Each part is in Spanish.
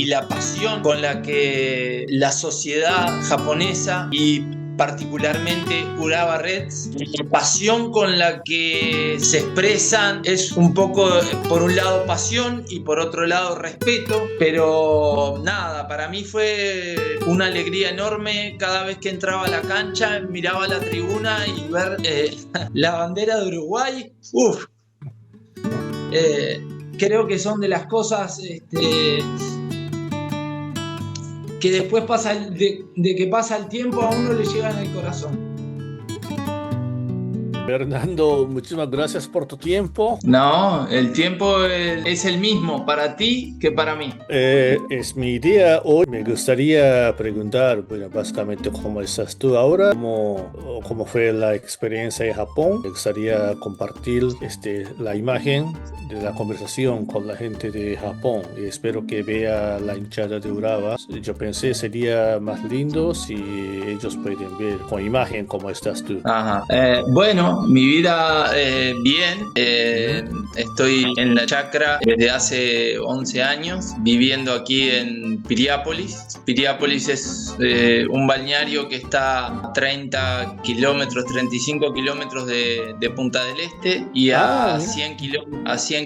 y la pasión con la que la sociedad japonesa y particularmente Urawa Reds, la pasión con la que se expresan es un poco, por un lado, pasión y por otro lado, respeto. Pero nada, para mí fue una alegría enorme cada vez que entraba a la cancha, miraba la tribuna y ver la bandera de Uruguay. Creo que son de las cosas que después de que pasa el tiempo a uno le llega en el corazón. Fernando, muchísimas gracias por tu tiempo. No, el tiempo es el mismo para ti que para mí. Es mi idea hoy. Me gustaría preguntar, bueno, básicamente cómo estás tú ahora, cómo fue la experiencia en Japón. Me gustaría compartir la imagen de la conversación con la gente de Japón y espero que vea la hinchada de Urawa. Yo pensé sería más lindo si ellos pueden ver con imagen cómo estás tú. Ajá. Bueno, mi vida bien. Estoy en la chacra desde hace 11 años, viviendo aquí en Piriápolis. Piriápolis es un balneario que está a 30 kilómetros, 35 kilómetros de Punta del Este y a 100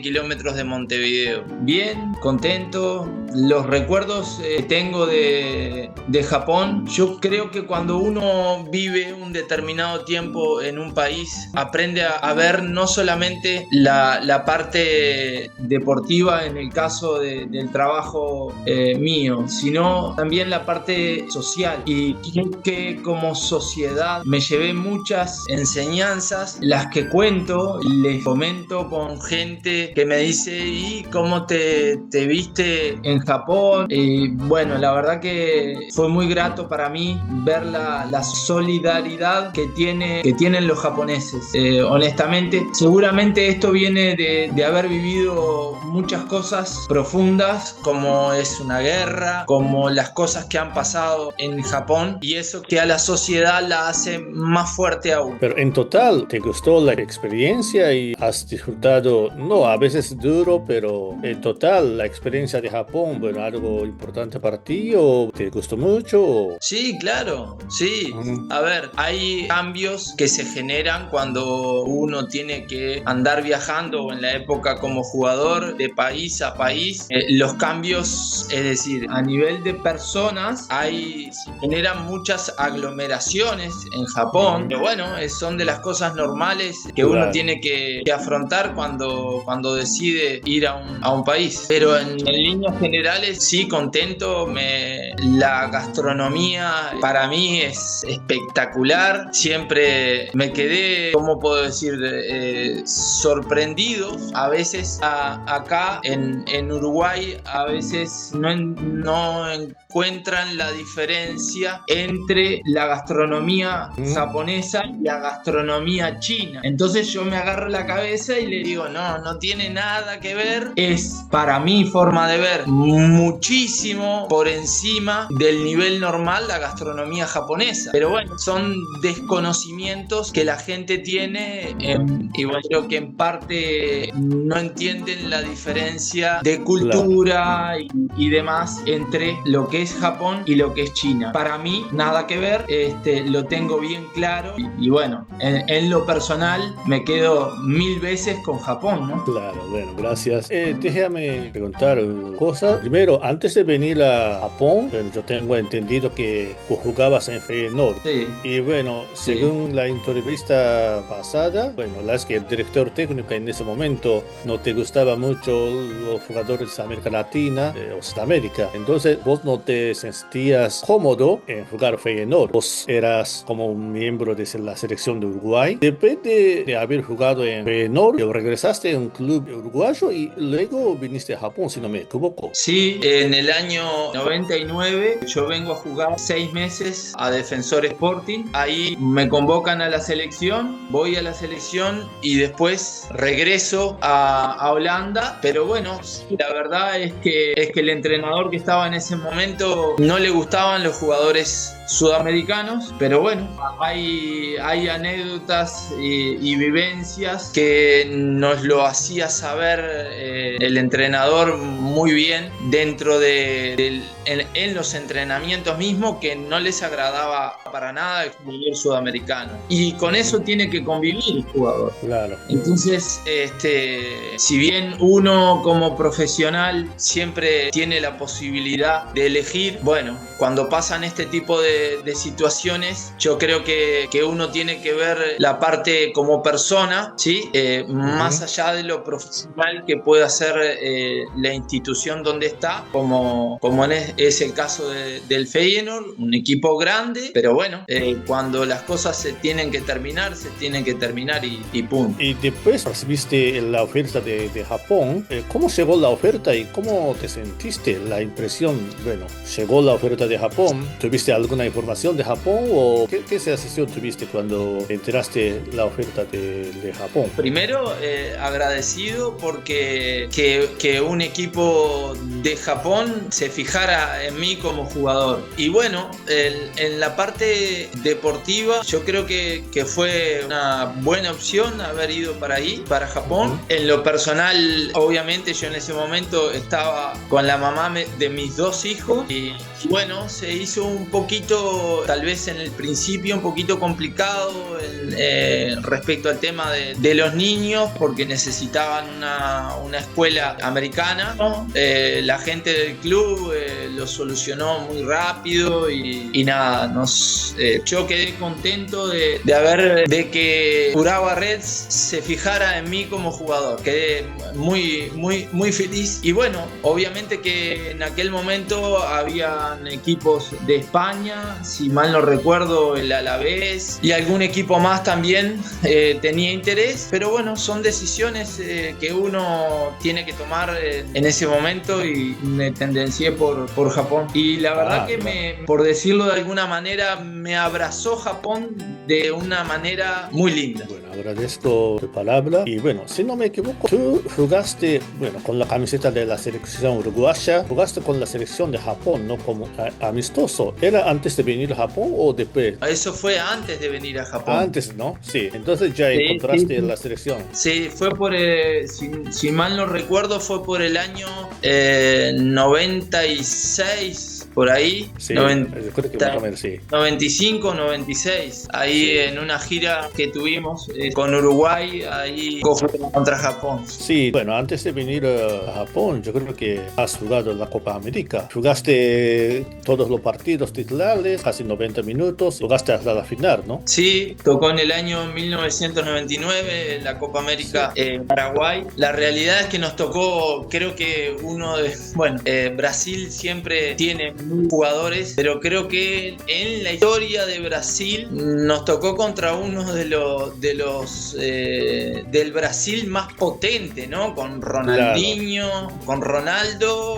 kilómetros de Montevideo. Bien, contento. Los recuerdos que tengo de Japón, yo creo que cuando uno vive un determinado tiempo en un país, aprende a ver no solamente la parte deportiva en el caso del trabajo mío, sino también la parte social. Y creo que como sociedad me llevé muchas enseñanzas, las que cuento, les comento con gente que me dice: ¿y cómo te viste en Japón? Y bueno, la verdad que fue muy grato para mí ver la solidaridad que tienen los japoneses. Honestamente, seguramente esto viene de haber vivido muchas cosas profundas, como es una guerra, como las cosas que han pasado en Japón, y eso que a la sociedad la hace más fuerte aún. Pero en total, ¿te gustó la experiencia y has disfrutado, no, a veces duro, pero en total la experiencia de Japón, bueno, algo importante para ti o te gustó mucho? Sí, claro, sí. A ver, hay cambios que se generan cuando uno tiene que andar viajando en la época como jugador de país a país. Los cambios, es decir, a nivel de personas, se generan muchas aglomeraciones en Japón, pero bueno, son de las cosas normales que uno tiene que afrontar cuando decide ir a un país. Pero en líneas generales, sí, contento. La gastronomía para mí es espectacular. Siempre me quedé, ¿cómo puedo decir?, sorprendido. A veces acá en Uruguay a veces no encuentran la diferencia entre la gastronomía japonesa y la gastronomía china. Entonces yo me agarro la cabeza y le digo: no tiene nada que ver. Es, para mi forma de ver, muchísimo por encima del nivel normal la gastronomía japonesa. Pero bueno, son desconocimientos que la gente tiene y bueno, creo que en parte no entienden la diferencia de cultura y demás entre lo que es Japón y lo que es China. Para mí, nada que ver, lo tengo bien claro y bueno, en lo personal me quedo 1000 veces con Japón, ¿no? Claro, bueno, gracias. Déjame preguntar cosas. Primero, antes de venir a Japón, bueno, yo tengo entendido que jugabas en Feyenoord. Sí. Y bueno, según la entrevista pasada, bueno, es que el director técnico en ese momento no te gustaba mucho los jugadores de América Latina o Sudamérica. Entonces, vos no te sentías cómodo en jugar Feyenoord. Vos eras como un miembro de la selección de Uruguay. Después de haber jugado en Feyenoord, regresaste a un club uruguayo y luego viniste a Japón, si no me equivoco. Sí, en el año 99 yo vengo a jugar 6 meses a Defensor Sporting. Ahí me convocan a la selección, voy a la selección y después regreso a Holanda. Pero bueno, la verdad es que el entrenador que estaba en ese momento no le gustaban los jugadores sudamericanos, pero bueno, hay anécdotas y vivencias que nos lo hacía saber el entrenador muy muy bien dentro en los entrenamientos mismos, que no les agradaba para nada el fútbol sudamericano. Y con eso tiene que convivir el jugador. Claro. Entonces, si bien uno como profesional siempre tiene la posibilidad de elegir, bueno, cuando pasan este tipo de situaciones, yo creo que uno tiene que ver la parte como persona, ¿sí? Más allá de lo profesional que pueda hacer la institución donde está, como es el caso del Feyenoord, un equipo grande, pero bueno, cuando las cosas se tienen que terminar y punto. Y después recibiste la oferta de Japón. ¿Cómo llegó la oferta y cómo te sentiste? La impresión, bueno, llegó la oferta de Japón. ¿Tuviste alguna información de Japón o qué sensación tuviste cuando enteraste la oferta de Japón? Primero, agradecido porque que un equipo de Japón se fijara en mí como jugador. Y bueno, en la parte deportiva, yo creo que fue una buena opción haber ido para ahí, para Japón. En lo personal, obviamente, yo en ese momento estaba con la mamá de mis 2 hijos y bueno, se hizo un poquito, tal vez en el principio, un poquito complicado respecto al tema de los niños, porque necesitaban una escuela americana, ¿no? La gente del club lo solucionó muy rápido y nada, yo quedé contento de que Urawa Reds se fijara en mí como jugador. Quedé muy feliz. Y bueno, obviamente que en aquel momento habían equipos de España, si mal no recuerdo el Alavés y algún equipo más también tenía interés, pero bueno, son decisiones que uno tiene que tomar en ese momento y me tendencié por Japón. Y la verdad por decirlo de alguna manera, me abrazó Japón de una manera muy linda. Bueno, agradezco tu palabra. Y bueno, si no me equivoco, tú jugaste, bueno, con la camiseta de la selección uruguaya, jugaste con la selección de Japón, ¿no? Como amistoso. ¿Era antes de venir a Japón o después? Eso fue antes de venir a Japón. Antes, ¿no? Sí. Entonces ya encontraste la selección. Sí, fue por, si mal no recuerdo, fue por el año 96. Por ahí, sí, 95, 96, ahí sí. En una gira que tuvimos con Uruguay, ahí contra Japón. Sí, bueno, antes de venir a Japón, yo creo que has jugado la Copa América. Jugaste todos los partidos titulares, casi 90 minutos, jugaste hasta la final, ¿no? Sí, tocó en el año 1999 la Copa América en Paraguay. La realidad es que nos tocó, creo que Brasil siempre tiene jugadores, pero creo que en la historia de Brasil nos tocó contra uno de los del Brasil más potente, ¿no? Con Ronaldinho, claro. Con Ronaldo,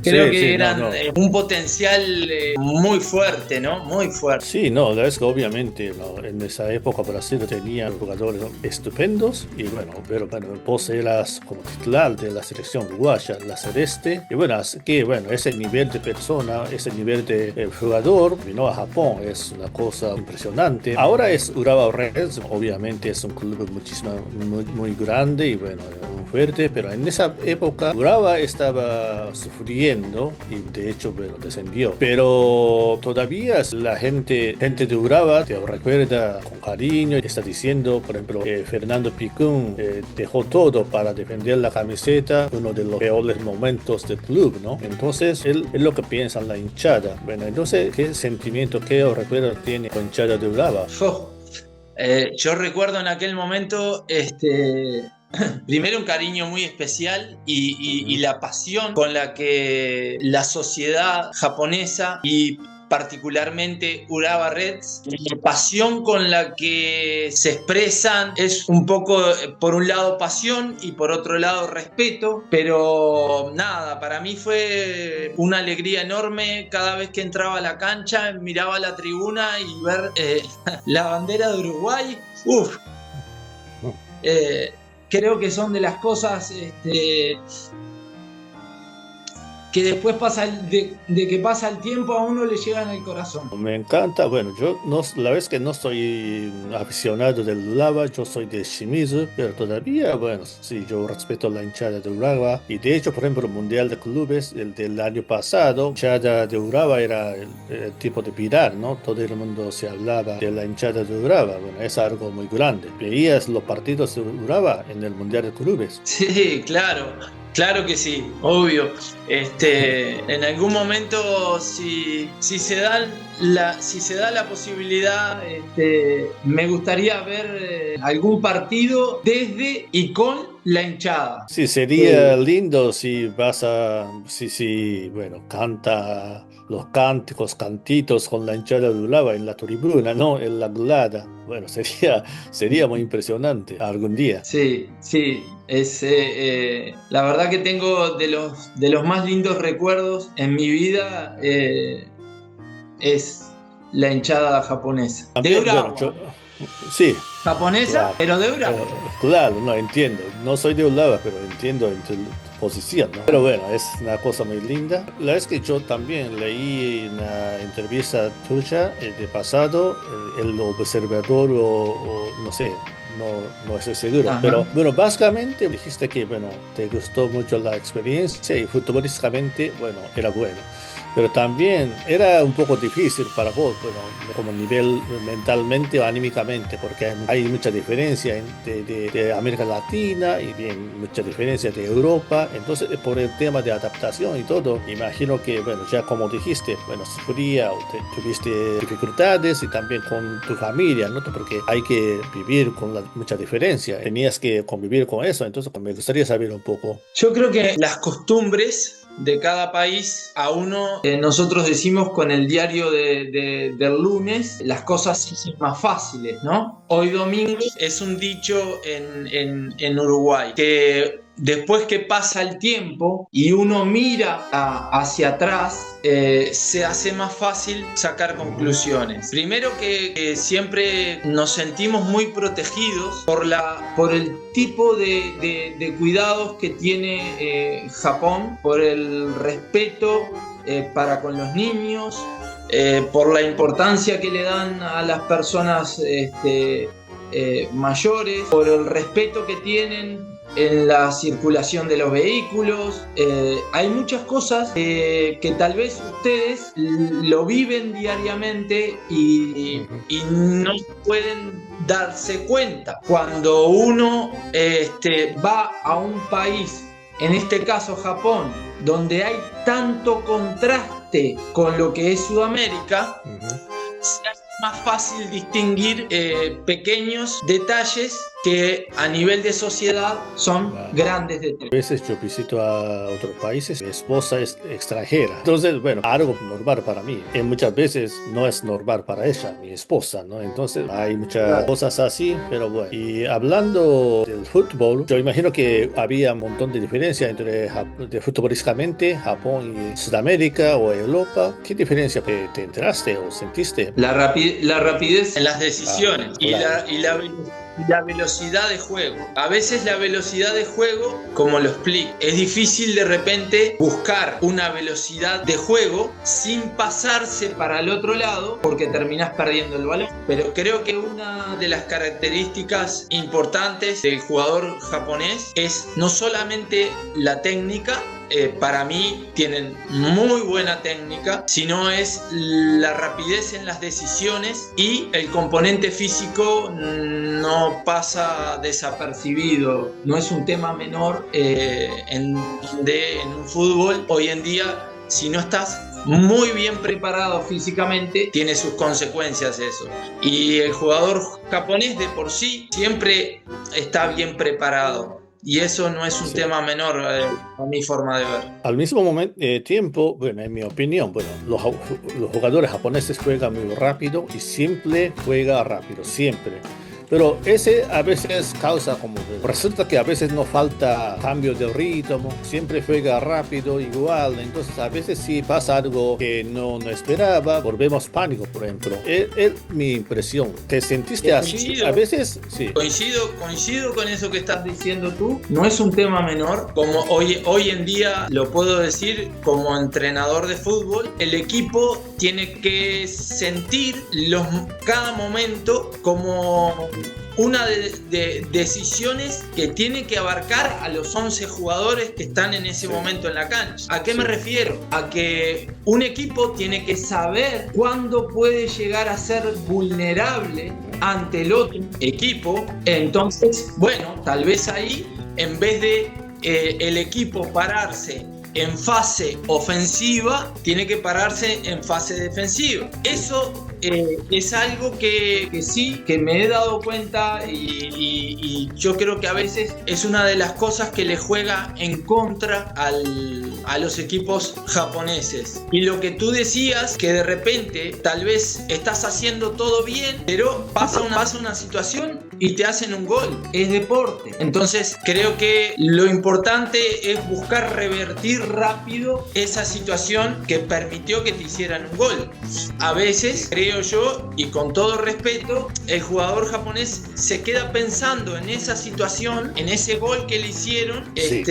creo que eran un potencial muy fuerte, ¿no? Muy fuerte. Sí, no, la verdad es que obviamente, ¿no? En esa época Brasil tenía jugadores estupendos y pero vos eras como titular de la selección uruguaya, la celeste, y ese nivel de persona, ese nivel de jugador vino a Japón, es una cosa impresionante. Ahora es Urawa Reds, obviamente es un club muy grande y muy fuerte, pero en esa época Urawa estaba sufriendo y de hecho descendió, pero todavía la gente de Urawa te recuerda con cariño y te está diciendo, por ejemplo, Fernando Picún dejó todo para defender la camiseta, uno de los peores momentos del club, ¿no? Entonces es lo que piensa la hinchada. Bueno, entonces, ¿qué sentimiento, qué recuerdo tiene la hinchada de Urawa? Yo recuerdo en aquel momento, primero un cariño muy especial y la pasión con la que la sociedad japonesa y particularmente Urawa Reds, la pasión con la que se expresan es un poco, por un lado pasión y por otro lado respeto, pero nada, para mí fue una alegría enorme cada vez que entraba a la cancha, miraba la tribuna y ver la bandera de Uruguay. Creo que son de las cosas que después de que pasa el tiempo a uno le llegan al corazón. Me encanta, bueno, yo no, la verdad es que no soy aficionado del Urawa, yo soy de Shimizu, pero todavía, bueno, sí, yo respeto la hinchada de Urawa. Y de hecho, por ejemplo, el Mundial de Clubes, el del año pasado, la hinchada de Urawa era el tipo de viral, ¿no? Todo el mundo se hablaba de la hinchada de Urawa, bueno, es algo muy grande. Veías los partidos de Urawa en el Mundial de Clubes. Sí, claro. Claro que sí, obvio. En algún momento, si se da la posibilidad, me gustaría ver algún partido desde y con la hinchada. Sí, sería lindo si bueno, canta los cánticos, cantitos con la hinchada de Urawa en la tribuna, ¿no? En la grada. Bueno, sería muy impresionante algún día. Sí, sí. La verdad que tengo de los más lindos recuerdos en mi vida, es la hinchada japonesa. De Urawa. Bueno, sí. Japonesa, claro, pero de Urawa. Claro, no entiendo. No soy de Urawa, pero entiendo tu posición, ¿no? Pero bueno, es una cosa muy linda. La verdad es que yo también leí una entrevista tuya de pasado, el observador o no sé. No estoy seguro. Ajá. Pero bueno, básicamente dijiste que bueno, te gustó mucho la experiencia y futbolísticamente, bueno, era bueno. Pero también era un poco difícil para vos, bueno, como nivel mentalmente o anímicamente, porque hay mucha diferencia de América Latina y bien, mucha diferencia de Europa. Entonces, por el tema de adaptación y todo, imagino que, bueno, ya como dijiste, bueno, sufría o tuviste dificultades y también con tu familia, ¿no? Porque hay que vivir con mucha diferencia. Tenías que convivir con eso, entonces me gustaría saber un poco. Yo creo que las costumbres de cada país a uno, nosotros decimos con el diario del lunes, las cosas se hacen más fáciles, ¿no? Hoy domingo es un dicho en Uruguay, que después que pasa el tiempo y uno mira hacia atrás, se hace más fácil sacar conclusiones. Primero que siempre nos sentimos muy protegidos por el tipo de cuidados que tiene Japón, por el respeto para con los niños, por la importancia que le dan a las personas mayores, por el respeto que tienen en la circulación de los vehículos. Hay muchas cosas que tal vez ustedes lo viven diariamente y no pueden darse cuenta. Cuando uno va a un país, en este caso Japón, donde hay tanto contraste con lo que es Sudamérica, se hace más fácil distinguir pequeños detalles que a nivel de sociedad son grandes detalles. A veces yo visito a otros países, mi esposa es extranjera, entonces bueno, algo normal para mí, y muchas veces no es normal para ella, mi esposa, ¿no? Entonces hay muchas cosas así, pero bueno. Y hablando del fútbol, yo imagino que había un montón de diferencia entre futbolísticamente Japón y Sudamérica o Europa. ¿Qué diferencia te enteraste o sentiste? La rapidez en las decisiones y la velocidad de juego. A veces la velocidad de juego, como lo explico, es difícil de repente buscar una velocidad de juego sin pasarse para el otro lado porque terminás perdiendo el balón. Pero creo que una de las características importantes del jugador japonés es no solamente la técnica, para mí tienen muy buena técnica, sino es la rapidez en las decisiones y el componente físico no pasa desapercibido. No es un tema menor en un fútbol hoy en día, si no estás muy bien preparado físicamente, tiene sus consecuencias eso. Y el jugador japonés de por sí siempre está bien preparado. Y eso no es un tema menor a mi forma de ver. Al mismo tiempo, bueno, en mi opinión, bueno, los jugadores japoneses juegan muy rápido y siempre juega rápido, siempre. Pero ese a veces causa como resulta que a veces no falta cambio de ritmo, siempre juega rápido igual, entonces a veces si pasa algo que no esperaba, volvemos pánico, por ejemplo. Es mi impresión. ¿Te sentiste así? Coincido. A veces sí. Coincido con eso que estás diciendo tú. No es un tema menor. Como hoy en día lo puedo decir como entrenador de fútbol, el equipo tiene que sentir cada momento como una de decisiones que tiene que abarcar a los 11 jugadores que están en ese momento en la cancha. ¿A qué me refiero? A que un equipo tiene que saber cuándo puede llegar a ser vulnerable ante el otro equipo. Entonces, bueno, tal vez ahí, en vez de el equipo pararse en fase ofensiva, tiene que pararse en fase defensiva. Eso es algo que sí, que me he dado cuenta y yo creo que a veces es una de las cosas que le juega en contra a los equipos japoneses. Y lo que tú decías, que de repente tal vez estás haciendo todo bien, pero pasa una situación y te hacen un gol. Es deporte. Entonces creo que lo importante es buscar revertir rápido esa situación que permitió que te hicieran un gol. A veces, creo yo, y con todo respeto, el jugador japonés se queda pensando en esa situación, en ese gol que le hicieron, Sí.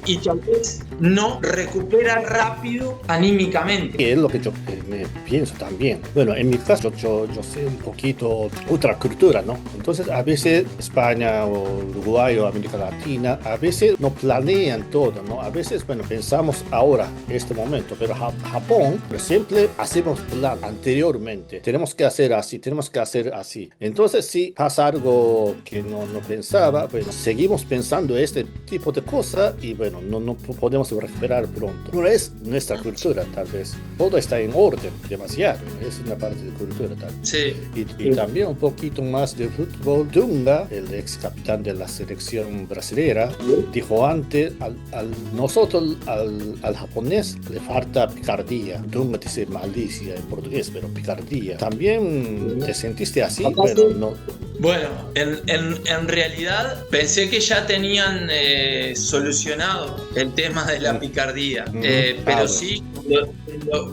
Y tal vez no recupera rápido anímicamente. Que es lo que yo me pienso también. Bueno, en mi caso yo sé un poquito otra cultura, ¿no? Entonces a veces España o Uruguay o América Latina a veces no planean todo, ¿no? A veces, bueno, pensamos ahora, este momento, pero Japón siempre hacemos plan anteriormente. Tenemos que hacer así, tenemos que hacer así. Entonces si pasa algo que no pensaba, bueno, seguimos pensando este tipo de cosas y bueno, no podemos recuperar pronto. No es nuestra cultura, tal vez. Todo está en orden, demasiado. Es una parte de cultura, tal vez. Sí. Y también un poquito más de fútbol. Dunga, el ex capitán de la selección brasilera, dijo antes, nosotros al japonés le falta picardía. Dunga dice malicia en portugués, pero picardía. ¿También te sentiste así? Bueno, no. Bueno, en realidad pensé que ya tenían solucionado el tema de la picardía, pero sí,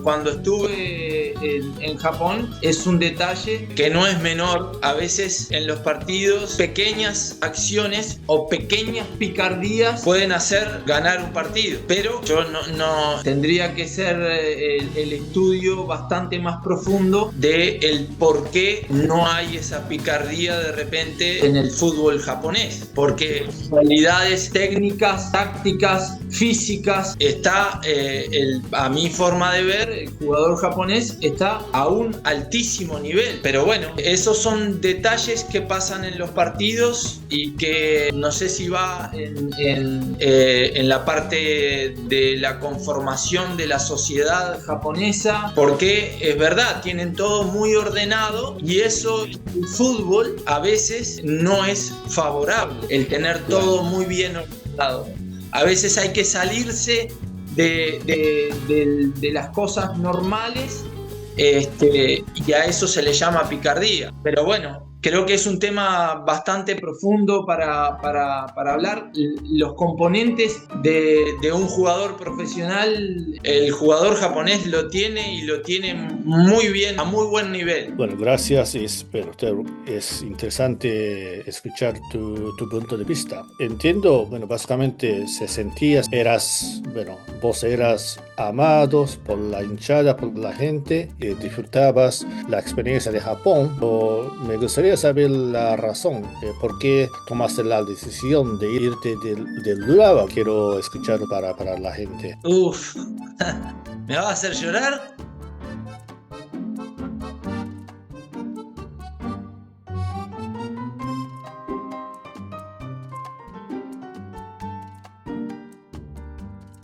cuando estuve en Japón es un detalle que no es menor. A veces en los partidos pequeñas acciones o pequeñas picardías pueden hacer ganar un partido, pero yo no tendría que ser el estudio bastante más profundo de el por qué no hay esa picardía de repente en el fútbol japonés, porque cualidades técnicas, tácticas, físicas está a mi forma de ver, el jugador japonés está a un altísimo nivel. Pero bueno, esos son detalles que pasan en los partidos y que no sé si va en la parte de la conformación de la sociedad japonesa, porque es verdad, tienen todo muy ordenado y eso, el fútbol a veces no es favorable, el tener todo muy bien ordenado. A veces hay que salirse de las cosas normales, y a eso se le llama picardía. Pero bueno, creo que es un tema bastante profundo para hablar. Los componentes de un jugador profesional, el jugador japonés lo tiene y lo tiene muy bien, a muy buen nivel. Bueno, gracias. Es interesante escuchar tu punto de vista. Entiendo, bueno, básicamente vos eras amados por la hinchada, por la gente, y disfrutabas la experiencia de Japón. Pero me gustaría saber la razón, por qué tomaste la decisión de irte del Urawa. Quiero escuchar para la gente. Uf, ¿me vas a hacer llorar?